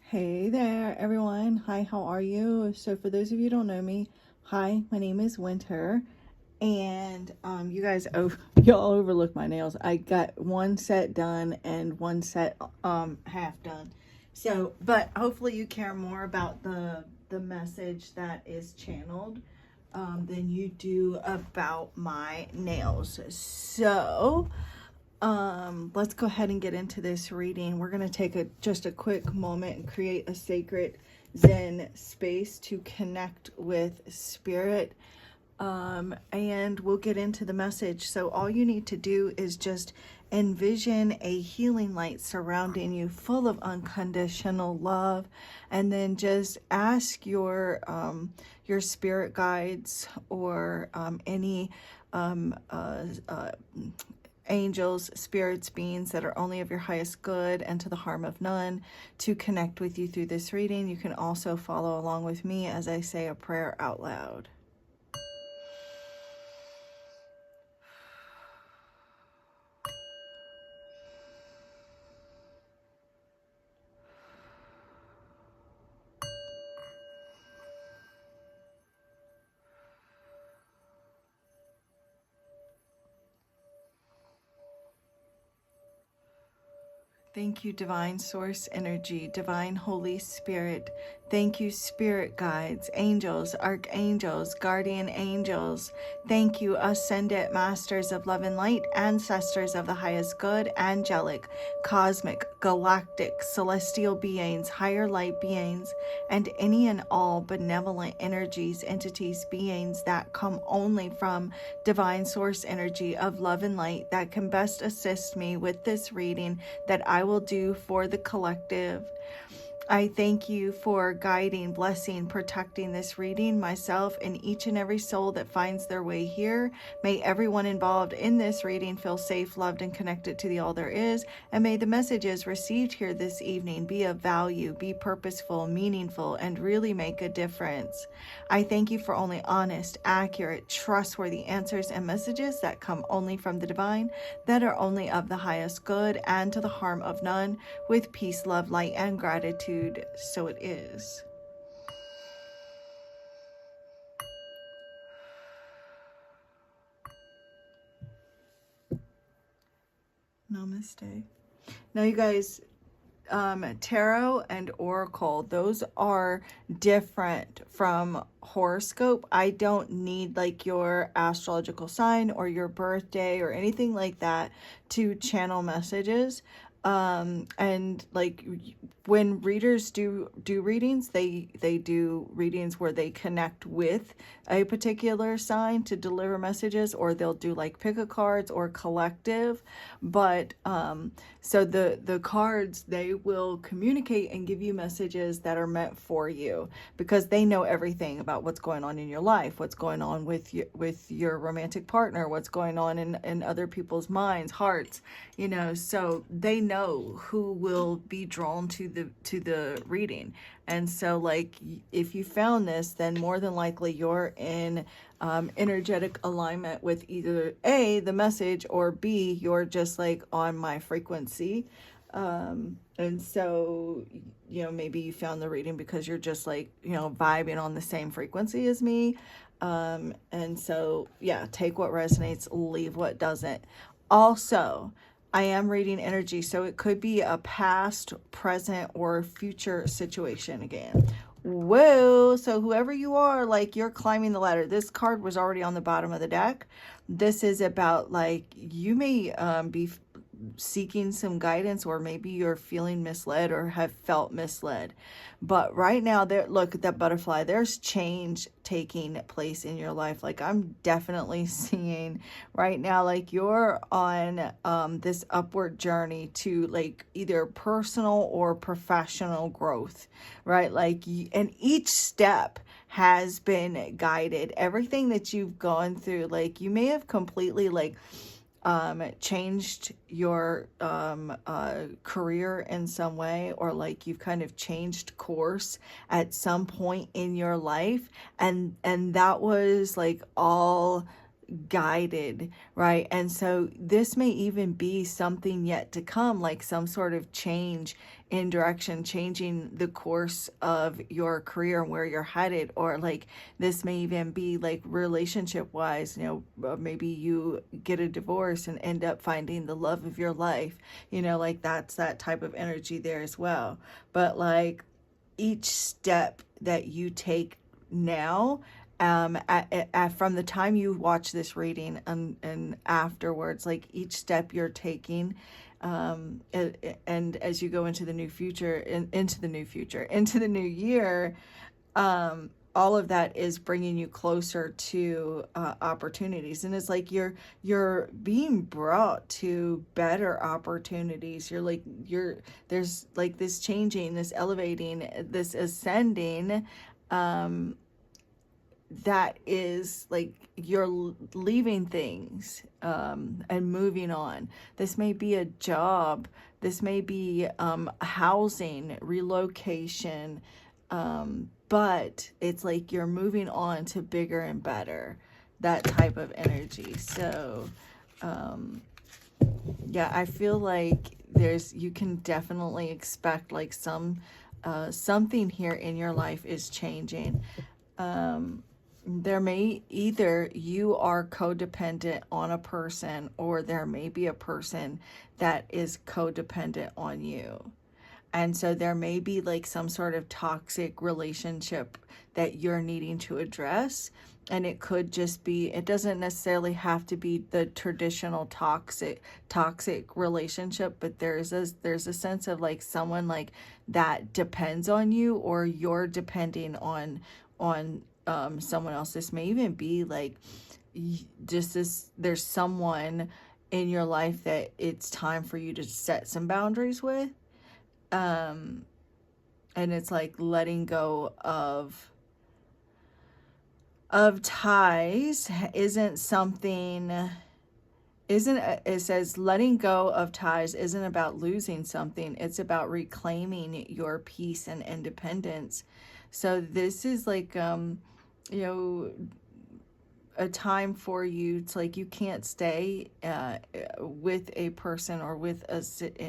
Hey there, everyone. Hi, how are you? So, for those of you who don't know me, hi, my name is Winter, and you guys, y'all overlook my nails. I got one set done and one set half done. So, but hopefully, you care more about the message that is channeled than you do about my nails. So, let's go ahead and get into this reading. We're going to take just a quick moment and create a sacred Zen space to connect with spirit. And we'll get into the message. So all you need to do is just envision a healing light surrounding you full of unconditional love, and then just ask your spirit guides or any angels, spirits, beings that are only of your highest good and to the harm of none to connect with you through this reading. You can also follow along with me as I say a prayer out loud. Thank you, Divine Source Energy, Divine Holy Spirit. Thank you, Spirit Guides, Angels, Archangels, Guardian Angels. Thank you, Ascended Masters of Love and Light, Ancestors of the Highest Good, Angelic, Cosmic, Galactic, Celestial Beings, Higher Light Beings, and any and all benevolent energies, entities, beings that come only from Divine Source Energy of Love and Light that can best assist me with this reading that I will do for the collective. I thank you for guiding, blessing, protecting this reading, myself, and each and every soul that finds their way here. May everyone involved in this reading feel safe, loved, and connected to the all there is. And may the messages received here this evening be of value, be purposeful, meaningful, and really make a difference. I thank you for only honest, accurate, trustworthy answers and messages that come only from the divine, that are only of the highest good and to the harm of none, with peace, love, light, and gratitude. So it is. Namaste. Now, you guys, tarot and oracle, those are different from horoscope. I don't need like your astrological sign or your birthday or anything like that to channel messages. And like when readers do readings, they do readings where they connect with a particular sign to deliver messages, or they'll do like pick a cards or collective. But so the cards, they will communicate and give you messages that are meant for you, because they know everything about what's going on in your life, what's going on with your romantic partner, what's going on in other people's minds, hearts, you know. So they know who will be drawn to the reading. And so like if you found this, then more than likely you're in energetic alignment with either A, the message, or B, you're just like on my frequency. And so, you know, maybe you found the reading because you're just like, you know, vibing on the same frequency as me. And so, yeah, take what resonates, leave what doesn't. Also, I am reading energy, so it could be a past, present, or future situation again. Whoa, so whoever you are, like you're climbing the ladder. This card was already on the bottom of the deck. This is about like you may be seeking some guidance, or maybe you're feeling misled or have felt misled. But right now, there, look at that butterfly, there's change taking place in your life. Like I'm definitely seeing right now, like you're on this upward journey to like either personal or professional growth, right? Like, and each step has been guided. Everything that you've gone through, like you may have completely like changed your career in some way, or like you've kind of changed course at some point in your life, and that was like all guided, right? And so this may even be something yet to come, like some sort of change in direction, changing the course of your career and where you're headed. Or like this may even be like relationship wise, maybe you get a divorce and end up finding the love of your life, like that's that type of energy there as well. But like each step that you take now, from the time you watch this reading and afterwards, like each step you're taking, and as you go into the new future, into the new year, all of that is bringing you closer to opportunities. And it's like you're being brought to better opportunities. There's like this changing, this elevating, this ascending, that is like you're leaving things, and moving on. This may be a job, this may be housing, relocation, but it's like you're moving on to bigger and better, that type of energy. So yeah, I feel like you can definitely expect like something here in your life is changing. There may either you are codependent on a person, or there may be a person that is codependent on you. And so there may be like some sort of toxic relationship that you're needing to address. And it could just be, it doesn't necessarily have to be the traditional toxic relationship, but there's a sense of like someone like that depends on you, or you're depending on someone else. This may even be like there's someone in your life that it's time for you to set some boundaries with. And it's like letting go of ties it says letting go of ties isn't about losing something, it's about reclaiming your peace and independence. So this is like a time for you to like, you can't stay with a person or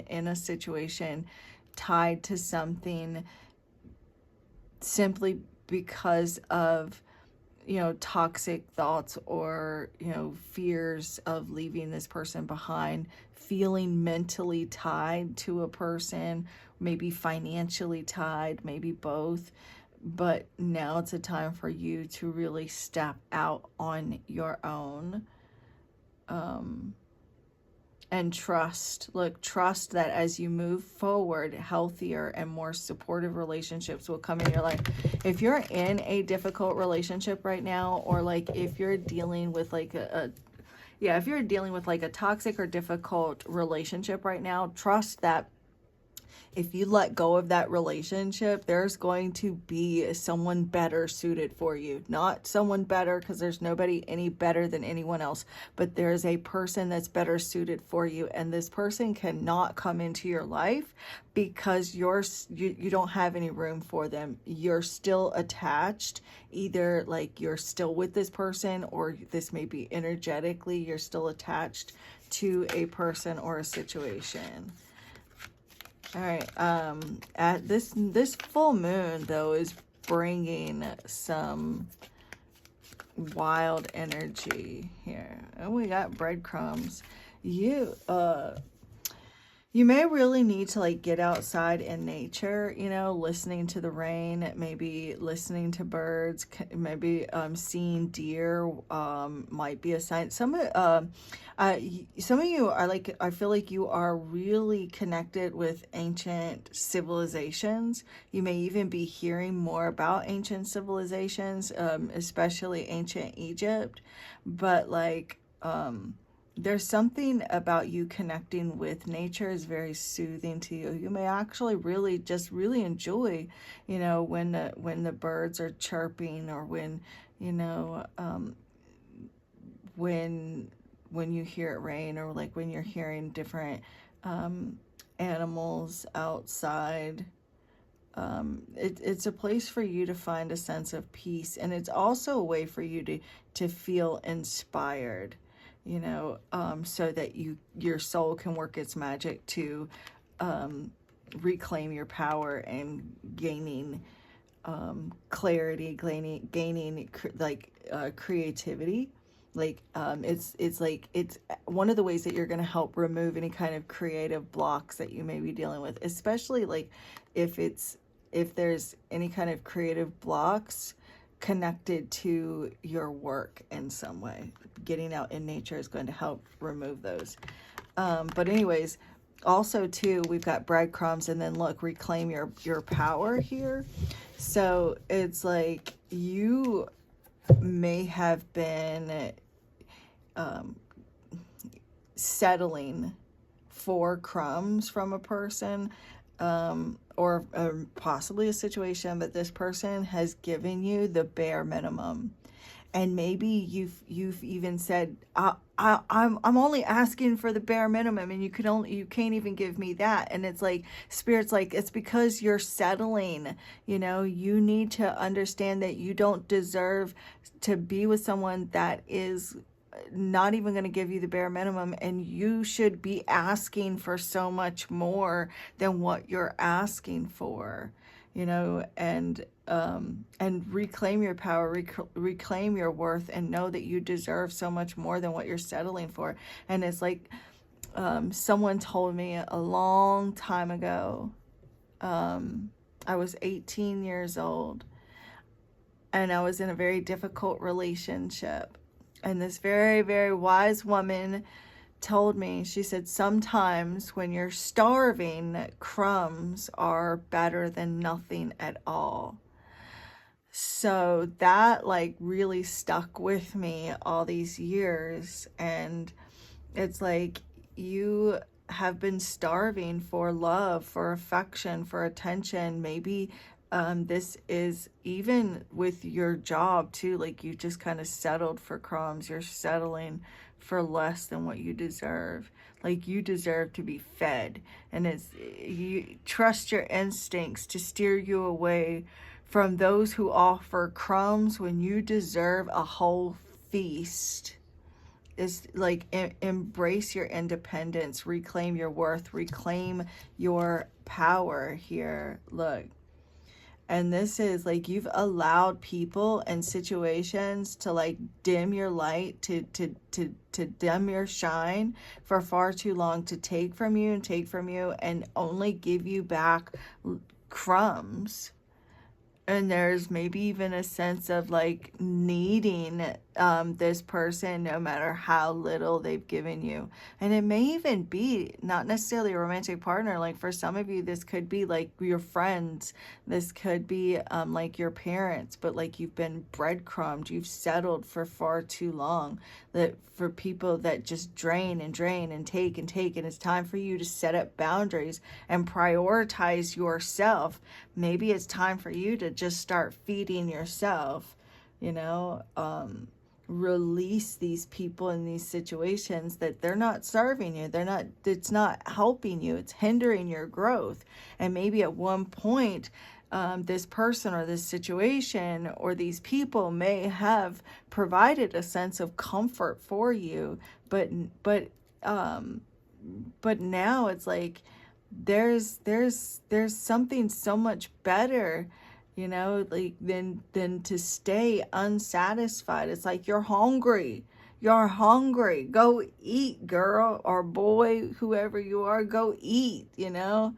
in a situation tied to something simply because of toxic thoughts, or fears of leaving this person behind, feeling mentally tied to a person, maybe financially tied, maybe both. But now it's a time for you to really step out on your own, and trust that as you move forward, healthier and more supportive relationships will come in your life. If you're in a difficult relationship right now, or like if you're dealing with like if you're dealing with like a toxic or difficult relationship right now, trust that if you let go of that relationship, there's going to be someone better suited for you. Not someone better, because there's nobody any better than anyone else, but there's a person that's better suited for you. And this person cannot come into your life because you don't have any room for them. You're still attached. Either like you're still with this person, or this may be energetically, you're still attached to a person or a situation. All right, at this full moon though is bringing some wild energy here. Oh, we got breadcrumbs. You may really need to like get outside in nature, listening to the rain, maybe listening to birds, maybe seeing deer might be a sign. Some of you are like, I feel like you are really connected with ancient civilizations. You may even be hearing more about ancient civilizations, especially ancient Egypt. But like, there's something about you connecting with nature is very soothing to you. You may actually really enjoy, when the birds are chirping, or when you hear it rain, or like when you're hearing different animals outside. It's a place for you to find a sense of peace, and it's also a way for you to feel inspired. So that your soul can work its magic to reclaim your power and gaining clarity, gaining creativity. Like it's like it's one of the ways that you're going to help remove any kind of creative blocks that you may be dealing with, especially like if there's any kind of creative blocks connected to your work in some way. Getting out in nature is going to help remove those. But anyways, also too, we've got breadcrumbs, and then look, reclaim your power here. So it's like you may have been settling for crumbs from a person, or possibly a situation, but this person has given you the bare minimum. And maybe you've even said, I'm only asking for the bare minimum, and you can't even give me that. And it's like Spirit's like, it's because you're settling. You know, you need to understand that you don't deserve to be with someone that is not even going to give you the bare minimum, and you should be asking for so much more than what you're asking for. You know, and reclaim your power, reclaim your worth, and know that you deserve so much more than what you're settling for. And it's like someone told me a long time ago, I was 18 years old, and I was in a very difficult relationship. And this very, very wise woman told me, she said, sometimes when you're starving, crumbs are better than nothing at all. So that like really stuck with me all these years. And it's like, you have been starving for love, for affection, for attention. Maybe this is even with your job too, like you just kind of settled for crumbs. You're settling for less than what you deserve. Like you deserve to be fed, and it's, you trust your instincts to steer you away from those who offer crumbs when you deserve a whole feast. Is like embrace your independence, reclaim your worth, reclaim your power here. Look. And this is like, you've allowed people and situations to like dim your light, to dim your shine for far too long, to take from you and only give you back crumbs. And there's maybe even a sense of like needing this person no matter how little they've given you. And it may even be not necessarily a romantic partner. Like for some of you, this could be like your friends. This could be like your parents, but like you've been breadcrumbed. You've settled for far too long. That for people that just drain and drain and take and take. And it's time for you to set up boundaries and prioritize yourself. Maybe it's time for you to just start feeding yourself, you know, release these people in these situations that they're not serving you. It's not helping you. It's hindering your growth. And maybe at one point, this person or this situation or these people may have provided a sense of comfort for you, but now it's like, there's something so much better, you know, like than to stay unsatisfied. It's like you're hungry. Go eat, girl or boy, whoever you are, go eat, you know.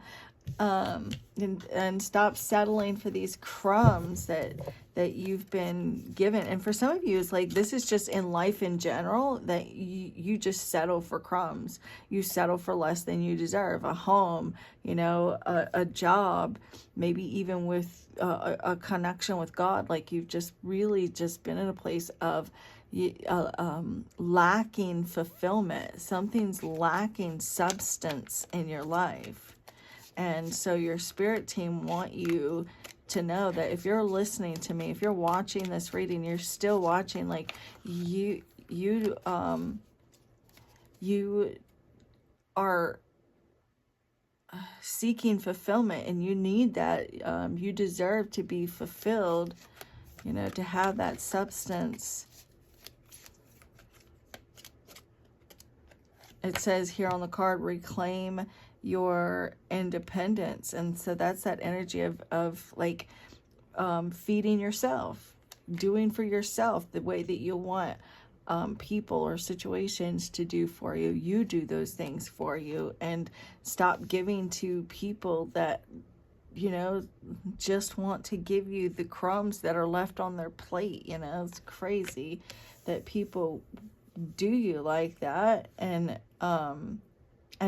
And stop settling for these crumbs that you've been given. And for some of you, it's like, this is just in life in general, that you just settle for crumbs. You settle for less than you deserve. A home, you know, a job, maybe even with a connection with God. Like you've just really just been in a place of lacking fulfillment. Something's lacking substance in your life. And so your spirit team want you to know that if you're listening to me, if you're watching this reading, you're still watching, like you are seeking fulfillment, and you need that. You deserve to be fulfilled, you know, to have that substance. It says here on the card, reclaim your independence. And so that's that energy of like feeding yourself, doing for yourself the way that you want people or situations to do for you. You do those things for you, and stop giving to people that, you know, just want to give you the crumbs that are left on their plate. You know, it's crazy that people do you like that. And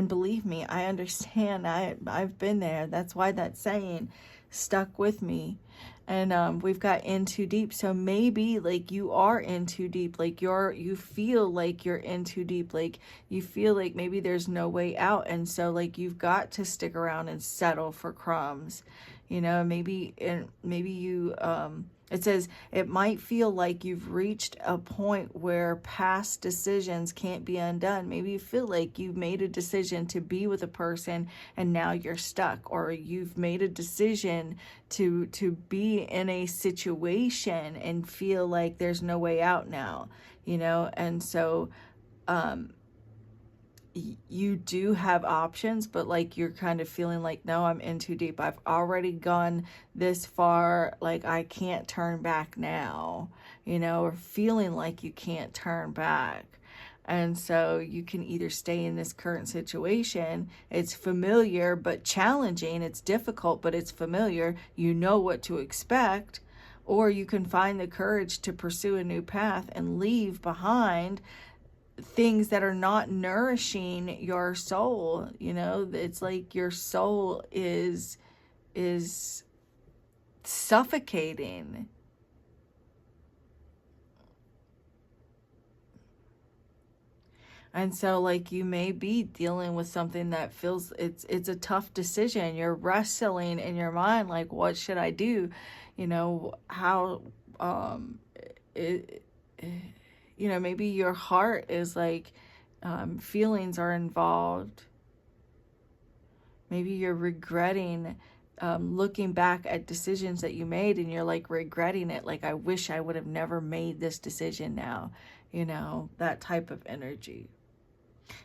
believe me, I understand. I've been there. That's why that saying stuck with me. And we've got in too deep. So maybe like you are in too deep. Like you feel like you're in too deep. Like you feel like maybe there's no way out. And so like you've got to stick around and settle for crumbs. You know, maybe you it says it might feel like you've reached a point where past decisions can't be undone. Maybe you feel like you've made a decision to be with a person and now you're stuck, or you've made a decision to be in a situation and feel like there's no way out now, you know. And so you do have options, but like you're kind of feeling like, no, I'm in too deep. I've already gone this far. Like I can't turn back now, you know, or feeling like you can't turn back. And so you can either stay in this current situation. It's familiar but challenging. It's difficult, but it's familiar. You know what to expect. Or you can find the courage to pursue a new path and leave behind things that are not nourishing your soul. You know, it's like your soul is suffocating. And so like you may be dealing with something that feels it's a tough decision. You're wrestling in your mind like, what should I do? You know, how it you know, maybe your heart is like, feelings are involved. Maybe you're regretting looking back at decisions that you made, and you're like regretting it. Like, I wish I would have never made this decision now, you know, that type of energy.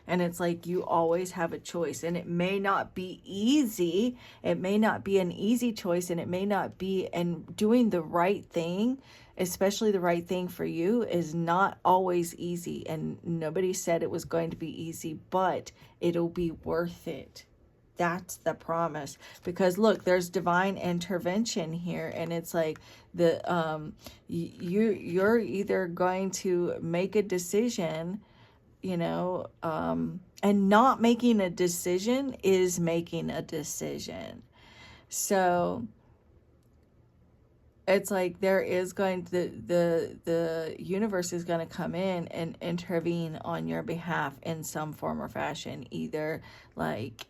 And it's like you always have a choice, and it may not be easy. It may not be an easy choice, and it may not be, and doing the right thing, especially the right thing for you, is not always easy. And nobody said it was going to be easy, but it'll be worth it. That's the promise. Because look, there's divine intervention here, and it's like you're either going to make a decision, you know, and not making a decision is making a decision. So it's like there is going to, the universe is going to come in and intervene on your behalf in some form or fashion. Either like,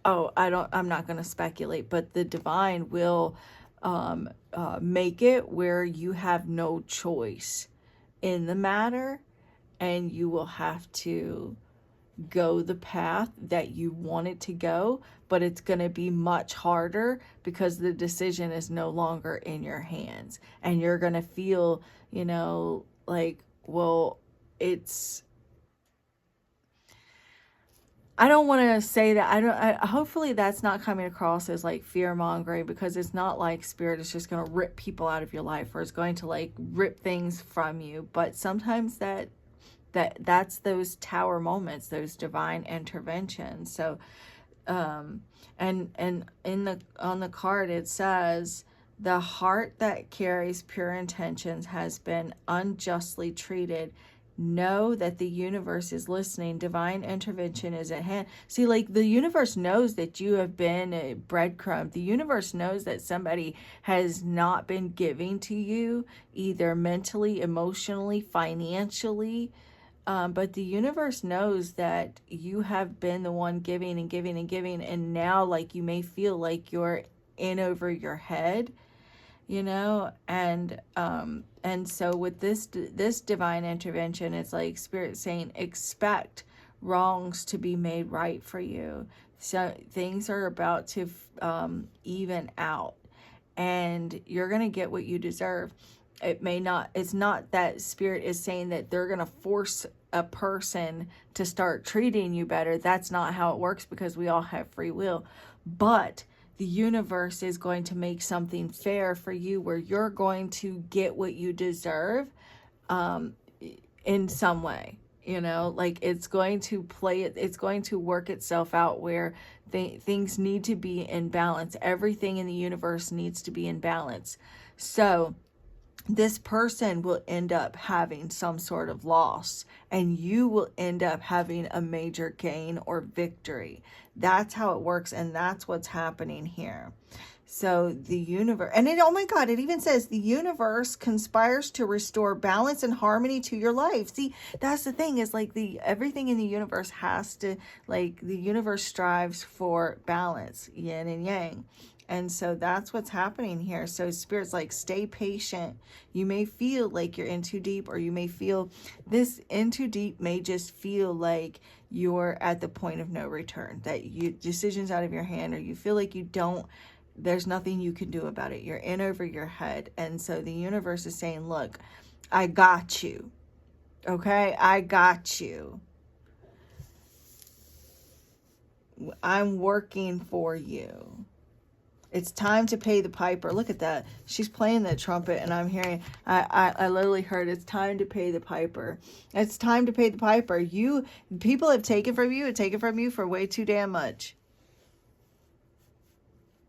oh, I'm not going to speculate, but the divine will make it where you have no choice in the matter, and you will have to go the path that you want it to go, but it's going to be much harder because the decision is no longer in your hands. And you're going to feel, you know, like, well, I don't want to say that. Hopefully that's not coming across as like fear mongering, because it's not like spirit is just going to rip people out of your life, or it's going to like rip things from you. But sometimes that's those tower moments, those divine interventions. So and on the card it says, the heart that carries pure intentions has been unjustly treated. Know that the universe is listening. Divine intervention is at hand. See, like, the universe knows that you have been a breadcrumb. The universe knows that somebody has not been giving to you, either mentally, emotionally, financially. But the universe knows that you have been the one giving and giving and giving, and now like you may feel like you're in over your head, you know. And so with this divine intervention, it's like spirit saying, expect wrongs to be made right for you. So things are about to even out, and you're gonna get what you deserve. It may not, it's not that Spirit is saying that they're going to force a person to start treating you better. That's not how it works, because we all have free will. But the universe is going to make something fair for you, where you're going to get what you deserve, in some way. Like, it's going to it's going to work itself out, where things need to be in balance. Everything in the universe needs to be in balance. So this person will end up having some sort of loss, and you will end up having a major gain or victory. That's how it works, and that's what's happening here. So the universe, and oh my God, it even says the universe conspires to restore balance and harmony to your life. See, that's the thing, is like everything in the universe has to, like, the universe strives for balance, yin and yang. And so that's what's happening here. So Spirit's like, stay patient. You may feel like you're in too deep, or you may feel this in too deep may just feel like you're at the point of no return, that decisions out of your hand, or you feel like there's nothing you can do about it. You're in over your head. And so the universe is saying, look, I got you. Okay? I got you. I'm working for you. It's time to pay the piper. Look at that. She's playing the trumpet, and I'm hearing, I literally heard, it's time to pay the piper. It's time to pay the piper. People have taken from you for way too damn much.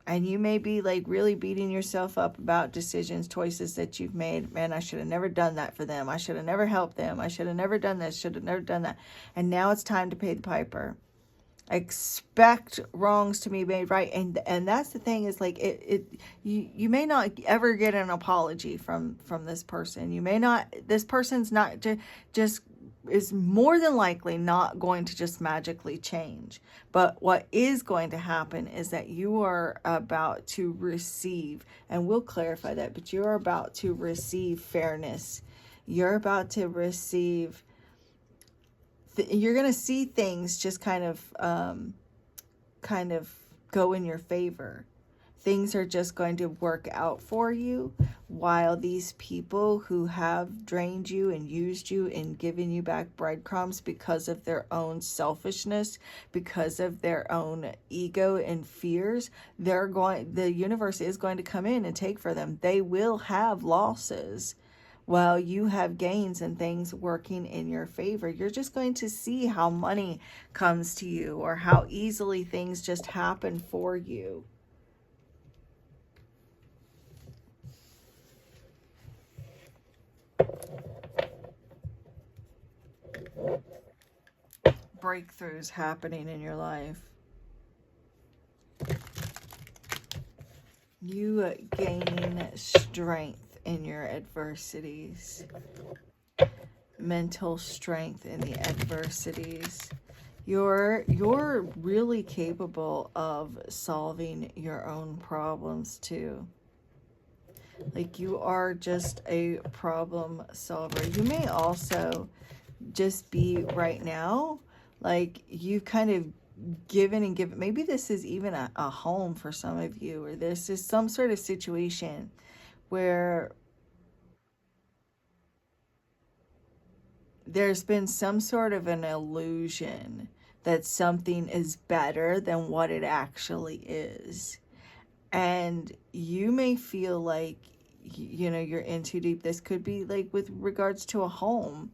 And you may be like really beating yourself up about decisions, choices that you've made. Man, I should have never done that for them. I should have never helped them. I should have never done this, should have never done that. And now it's time to pay the piper. Expect wrongs to be made right. And that's the thing, is like, you may not ever get an apology from this person. You may not, this person's not just is more than likely not going to just magically change. But what is going to happen is that you are about to receive, and we'll clarify that, but you're about to receive fairness. You're about to receive, you're going to see things just kind of go in your favor. Things are just going to work out for you, while these people who have drained you and used you and given you back breadcrumbs because of their own selfishness, because of their own ego and fears, the universe is going to come in and take for them. They will have losses, while you have gains and things working in your favor. You're just going to see how money comes to you, or how easily things just happen for you. Breakthroughs happening in your life. You gain strength in your adversities. Mental strength in the adversities. You're really capable of solving your own problems too. Like, you are just a problem solver. You may also just be right now, like, you've kind of given and given. Maybe this is even a home for some of you, or this is some sort of situation where there's been some sort of an illusion that something is better than what it actually is. And you may feel like, you're in too deep. This could be like with regards to a home,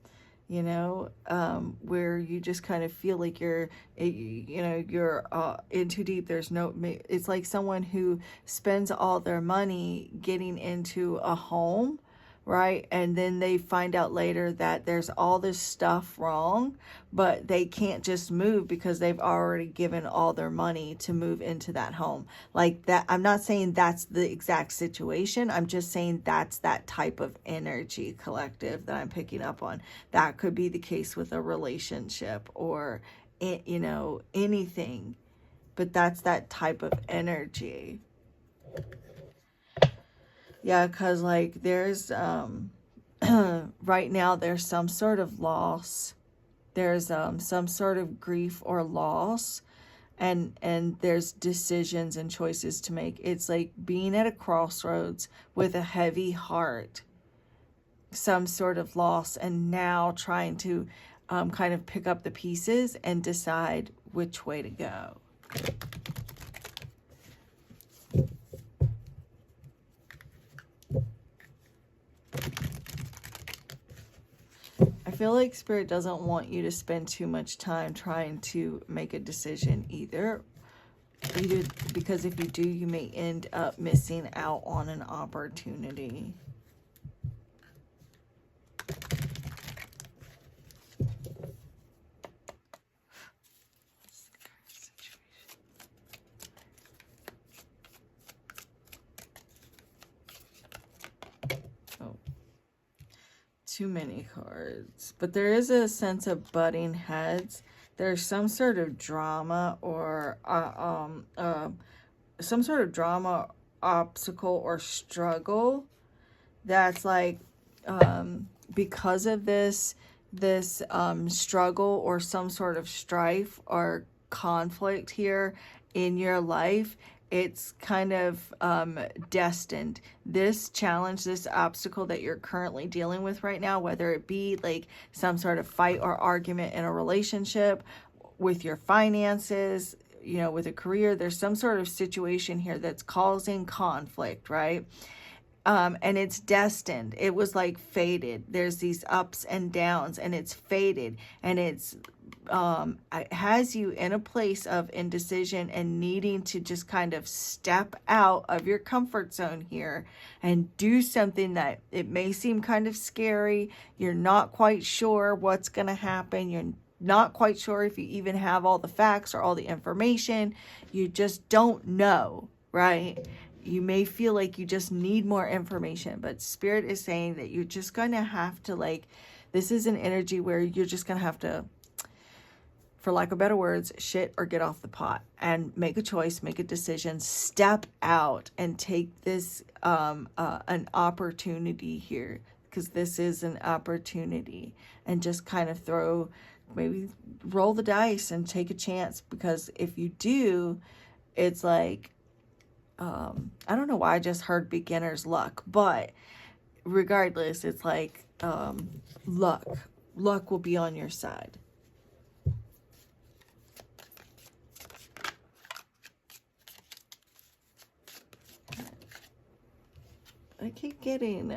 where you just kind of feel like you're in too deep. It's like someone who spends all their money getting into a home, right? And then they find out later that there's all this stuff wrong, but they can't just move because they've already given all their money to move into that home. Like that, I'm not saying that's the exact situation. I'm just saying that's that type of energy collective that I'm picking up on. That could be the case with a relationship or, anything, but that's that type of energy. Yeah, because like there's right now there's some sort of loss. There's some sort of grief or loss, and there's decisions and choices to make. It's like being at a crossroads with a heavy heart, some sort of loss, and now trying to kind of pick up the pieces and decide which way to go. I feel like Spirit doesn't want you to spend too much time trying to make a decision either, because if you do, you may end up missing out on an opportunity. Oh, too many cards. But there is a sense of butting heads. There's some sort of drama or some sort of drama, obstacle, or struggle that's like because of this struggle or some sort of strife or conflict here in your life. It's kind of destined. This challenge, this obstacle that you're currently dealing with right now, whether it be like some sort of fight or argument in a relationship, with your finances, you know, with a career, there's some sort of situation here that's causing conflict, right? And it's destined. It was like fated. There's these ups and downs, and it's fated, and it has you in a place of indecision and needing to just kind of step out of your comfort zone here and do something that it may seem kind of scary. You're not quite sure what's going to happen. You're not quite sure if you even have all the facts or all the information. You just don't know, right? You may feel like you just need more information, but Spirit is saying that you're just going to have to, like, this is an energy where you're just going to have to, for lack of better words, shit or get off the pot and make a choice, make a decision, step out and take this an opportunity here, because this is an opportunity, and just kind of maybe roll the dice and take a chance, because if you do, it's like, I don't know why I just heard beginner's luck, but regardless, it's like luck will be on your side. I keep getting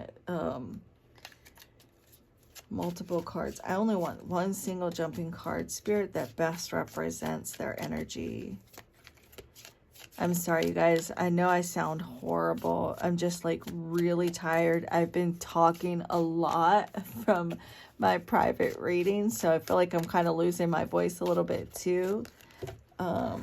multiple cards. I only want one single jumping card. Spirit that best represents their energy. I'm sorry, you guys. I know I sound horrible. I'm just like really tired. I've been talking a lot from my private readings, so I feel like I'm kind of losing my voice a little bit too. I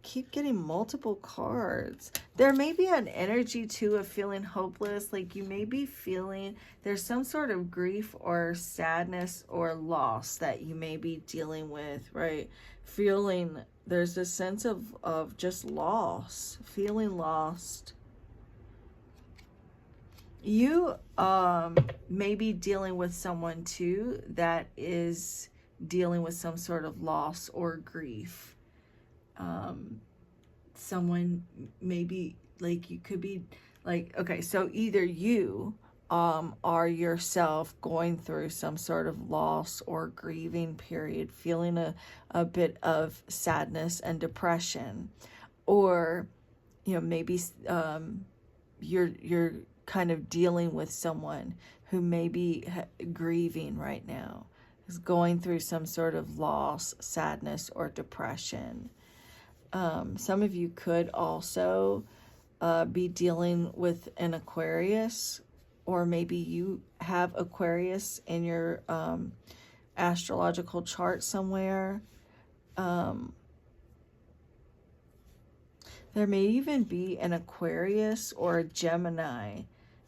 keep getting multiple cards. There may be an energy too of feeling hopeless. Like you may be feeling there's some sort of grief or sadness or loss that you may be dealing with, right? Feeling there's a sense of just loss, feeling lost. You may be dealing with someone too that is dealing with some sort of loss or grief. Someone maybe like you could be like, okay, so either you are yourself going through some sort of loss or grieving period, feeling a bit of sadness and depression, or you know, maybe you're kind of dealing with someone who may be grieving right now, is going through some sort of loss, sadness, or depression. Some of you could also be dealing with an Aquarius, or maybe you have Aquarius in your astrological chart somewhere. There may even be an Aquarius or a Gemini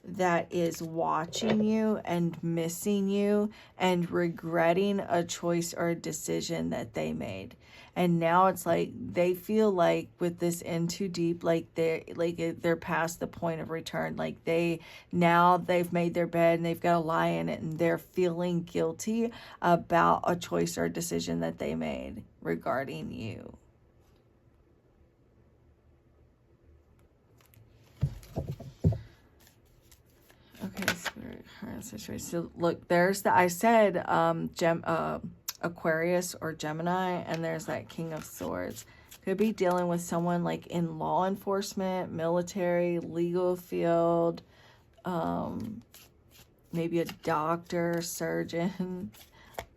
that is watching you and missing you and regretting a choice or a decision that they made. And now it's like they feel like with this in too deep, like they're past the point of return. Like they've made their bed and they've got to lie in it, and they're feeling guilty about a choice or a decision that they made regarding you. current situation. So look, there's the, I said Aquarius or Gemini, and there's that King of Swords. Could be dealing with someone like in law enforcement, military, legal field, maybe a doctor, surgeon.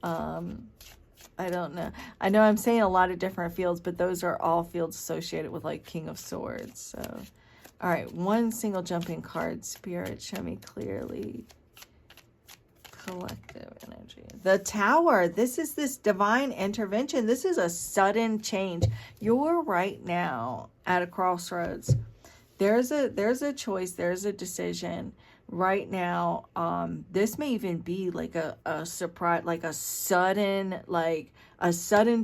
I don't know. I know I'm saying a lot of different fields, but those are all fields associated with like King of Swords. So, all right, one single jumping card. Spirit, show me clearly. Collective energy. The Tower. This is this divine intervention. This is a sudden change. You're right now at a crossroads. There's a choice. There's a decision right now. This may even be like a surprise, like a sudden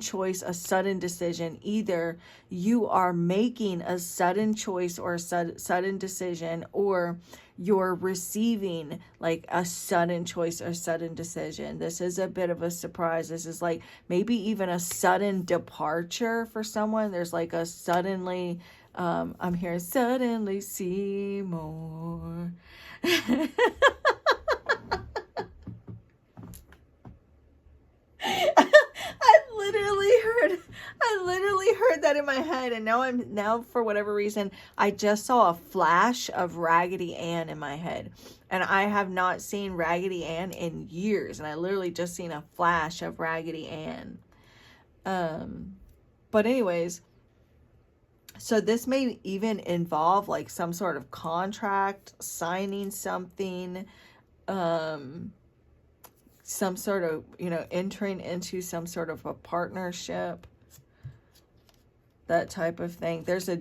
choice, a sudden decision. Either you are making a sudden choice or a sudden decision, or you're receiving like a sudden choice or sudden decision. This is a bit of a surprise. This is like maybe even a sudden departure for someone. There's like a suddenly, I'm here, suddenly see more. I literally heard that in my head, and now for whatever reason I just saw a flash of Raggedy Ann in my head, and I have not seen Raggedy Ann in years, and I literally just seen a flash of Raggedy Ann. But anyways, so this may even involve like some sort of contract, signing something, some sort of, entering into some sort of a partnership, that type of thing. There's a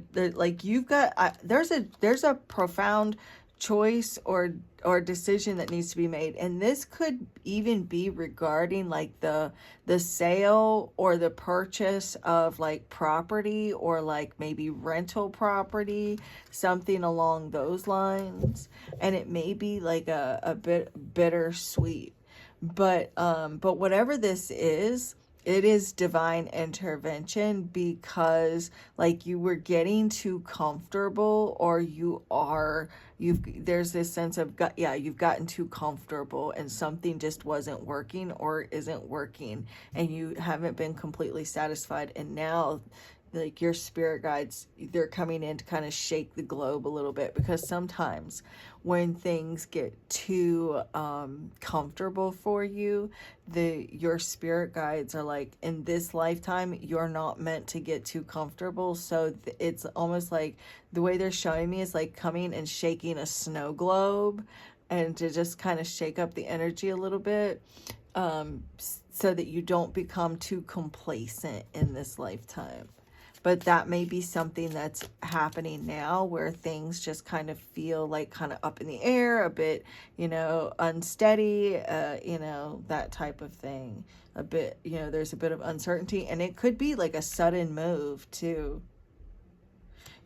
profound choice or decision that needs to be made, and this could even be regarding like the sale or the purchase of like property, or like maybe rental property, something along those lines. And it may be like a bit bittersweet, but whatever this is, it is divine intervention, because like you were getting too comfortable, or there's this sense of you've gotten too comfortable, and something just wasn't working or isn't working, and you haven't been completely satisfied. And now like your spirit guides, they're coming in to kind of shake the globe a little bit, because sometimes when things get too comfortable for you, your spirit guides are like, in this lifetime you're not meant to get too comfortable. So it's almost like the way they're showing me is like coming and shaking a snow globe, and to just kind of shake up the energy a little bit, so that you don't become too complacent in this lifetime. But that may be something that's happening now, where things just kind of feel like kind of up in the air, a bit, unsteady, that type of thing. A bit, there's a bit of uncertainty, and it could be like a sudden move too.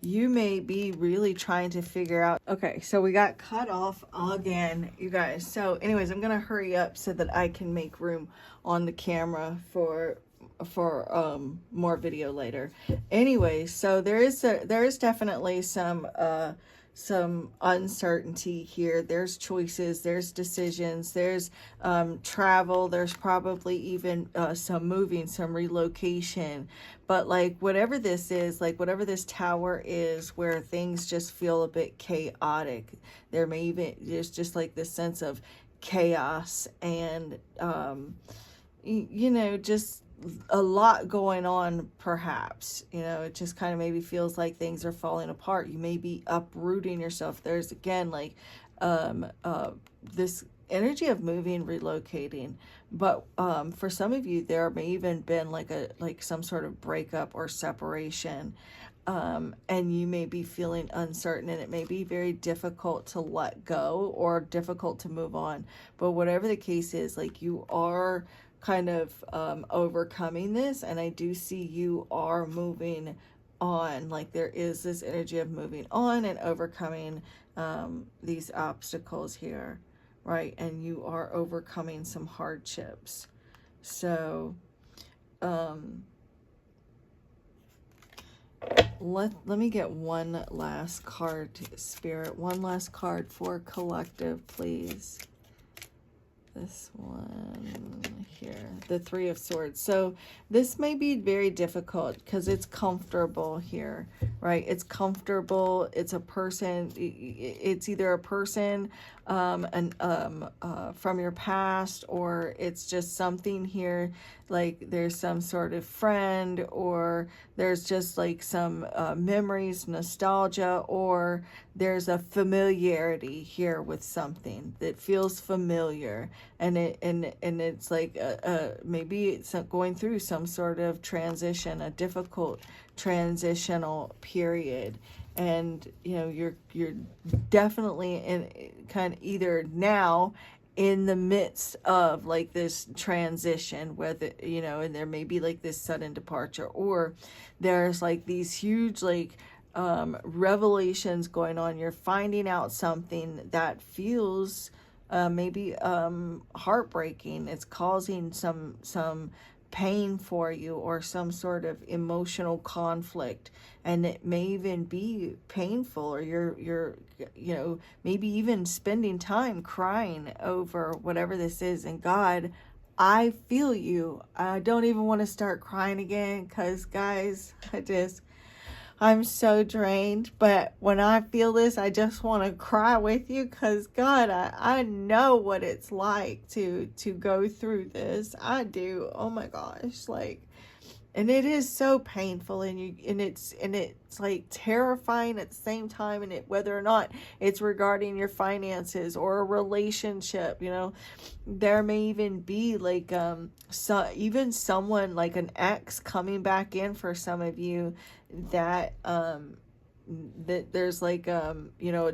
You may be really trying to figure out. Okay, so we got cut off again, you guys. So anyways, I'm going to hurry up so that I can make room on the camera for more video later. Anyway, so there is definitely some uncertainty here. There's choices, there's decisions, there's travel, there's probably even some moving, some relocation. But like whatever this is, like whatever this tower is, where things just feel a bit chaotic, there's just like this sense of chaos, and just a lot going on, perhaps. It just kind of maybe feels like things are falling apart. You may be uprooting yourself. There's again like this energy of moving, relocating. But for some of you, there may even been like some sort of breakup or separation, and you may be feeling uncertain, and it may be very difficult to let go or difficult to move on. But whatever the case is, like you are kind of overcoming this, and I do see you are moving on. Like there is this energy of moving on and overcoming these obstacles here, right? And you are overcoming some hardships. So let me get one last card, Spirit. One last card for collective, please. this one here, the Three of Swords. So this may be very difficult because it's comfortable here, right? It's comfortable. It's a person. It's either a person from your past, or it's just something here, like there's some sort of friend, or there's just like some memories, nostalgia, or there's a familiarity here with something that feels familiar, and it's like maybe it's going through some sort of transition, a difficult transitional period. And you're definitely in kind of either now in the midst of like this transition, whether and there may be like this sudden departure, or there's like these huge like revelations going on. You're finding out something that feels maybe heartbreaking. It's causing some pain for you, or some sort of emotional conflict, and it may even be painful, or you're maybe even spending time crying over whatever this is. And God, I feel you. I don't even want to start crying again, because guys, I'm so drained, but when I feel this, I just want to cry with you, because God, I know what it's like to go through this. I do. Oh my gosh. Like, and it is so painful, and it's like terrifying at the same time, and whether or not it's regarding your finances or a relationship, there may even be like even someone like an ex coming back in for some of you, that that there's like a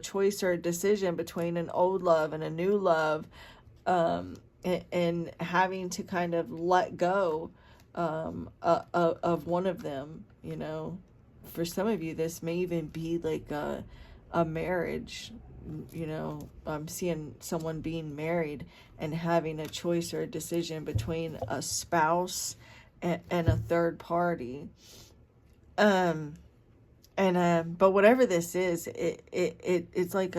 choice or a decision between an old love and a new love, and having to kind of let go of one of them. For some of you, this may even be like a marriage. I'm seeing someone being married and having a choice or a decision between a spouse and a third party. But whatever this is, it's like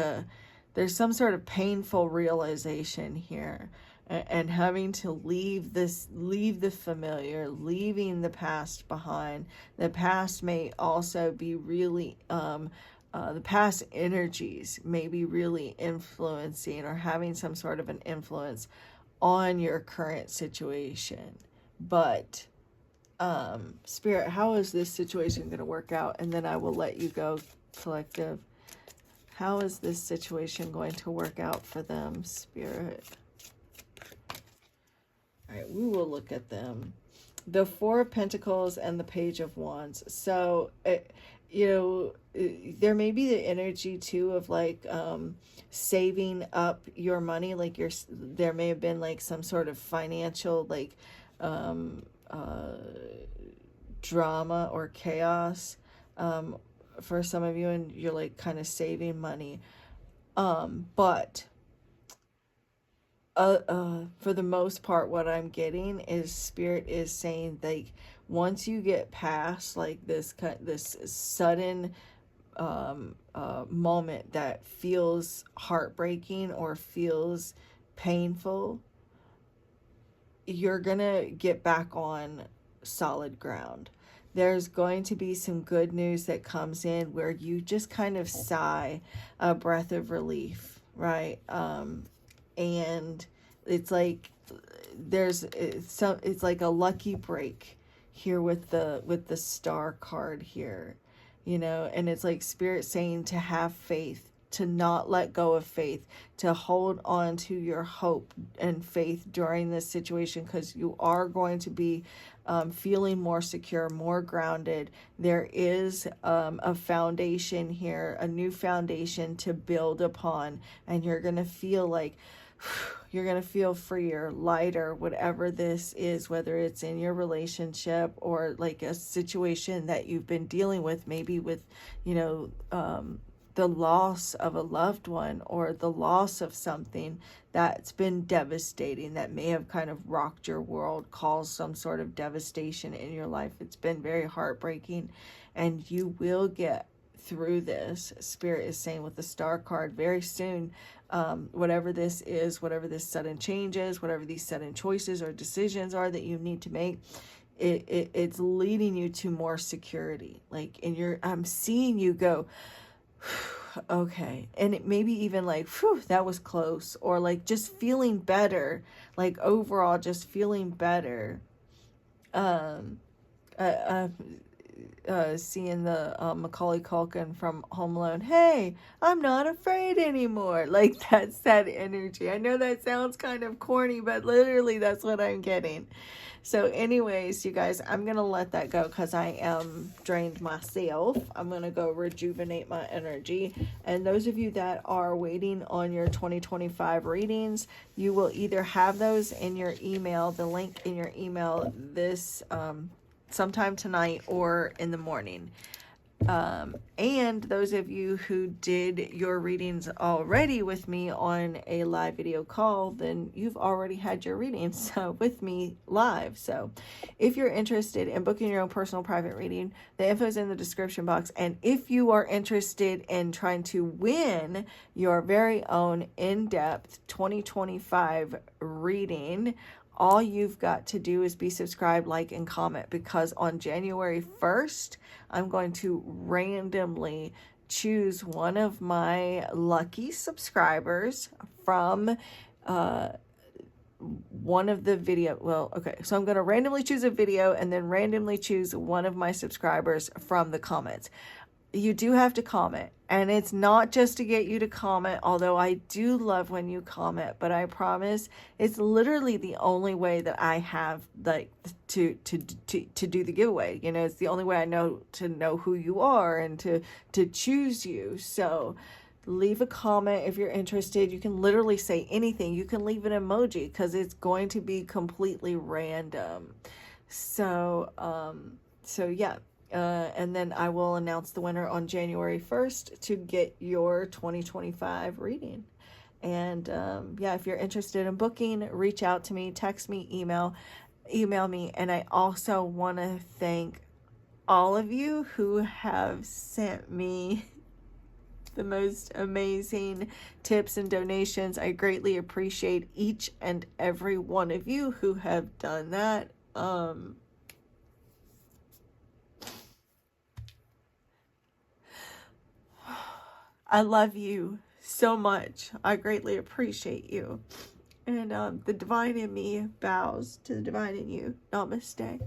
there's some sort of painful realization here, and having to leave the familiar, leaving the past behind. The past may also be really, the past energies may be really influencing or having some sort of an influence on your current situation. But Spirit, how is this situation going to work out? And then I will let you go, collective. How is this situation going to work out for them, Spirit? All right, we will look at them. The Four of Pentacles and the Page of Wands. So, there may be the energy too of like saving up your money. Like there may have been like some sort of financial like drama or chaos for some of you, and you're like kind of saving money, but for the most part, what I'm getting is Spirit is saying like once you get past like this sudden moment that feels heartbreaking or feels painful, you're gonna get back on solid ground. There's going to be some good news that comes in where you just kind of sigh a breath of relief, right? And it's like it's like a lucky break here with the Star card here, and it's like Spirit saying to have faith, to not let go of faith, to hold on to your hope and faith during this situation, because you are going to be feeling more secure, more grounded. There is a foundation here, a new foundation to build upon, and you're going to feel like you're going to feel freer, lighter, whatever this is, whether it's in your relationship or like a situation that you've been dealing with, maybe with, the loss of a loved one, or the loss of something that's been devastating, that may have kind of rocked your world, caused some sort of devastation in your life. It's been very heartbreaking, and you will get through this. Spirit is saying with the Star card, very soon, whatever this is, whatever this sudden change is, whatever these sudden choices or decisions are that you need to make, it's leading you to more security. Like, I'm seeing you go, okay, and it maybe even like, whew, that was close, or like just feeling better, like overall just feeling better. Seeing the Macaulay Culkin from Home Alone, hey, I'm not afraid anymore. Like, that's that energy. I know that sounds kind of corny, but literally that's what I'm getting. So anyways, you guys, I'm going to let that go because I am drained myself. I'm going to go rejuvenate my energy. And those of you that are waiting on your 2025 readings, you will either have those in your email, the link in your email this sometime tonight or in the morning. And those of you who did your readings already with me on a live video call, then you've already had your readings with me live. So if you're interested in booking your own personal private reading, the info is in the description box. And if you are interested in trying to win your very own in-depth 2025 reading, all you've got to do is be subscribed, like, and comment, because on January 1st, I'm going to randomly choose one of my lucky subscribers from one of the video. Well, okay, so I'm going to randomly choose a video and then randomly choose one of my subscribers from the comments. You do have to comment, and it's not just to get you to comment, although I do love when you comment, but I promise it's literally the only way that I have, like, to do the giveaway. You know, it's the only way I know to know who you are and to choose you. So leave a comment if you're interested. You can literally say anything. You can leave an emoji because it's going to be completely random. So yeah. And then I will announce the winner on January 1st to get your 2025 reading. And yeah, if you're interested in booking, reach out to me, text me, email me. And I also want to thank all of you who have sent me the most amazing tips and donations. I greatly appreciate each and every one of you who have done that. I love you so much. I greatly appreciate you. And the divine in me bows to the divine in you. Namaste.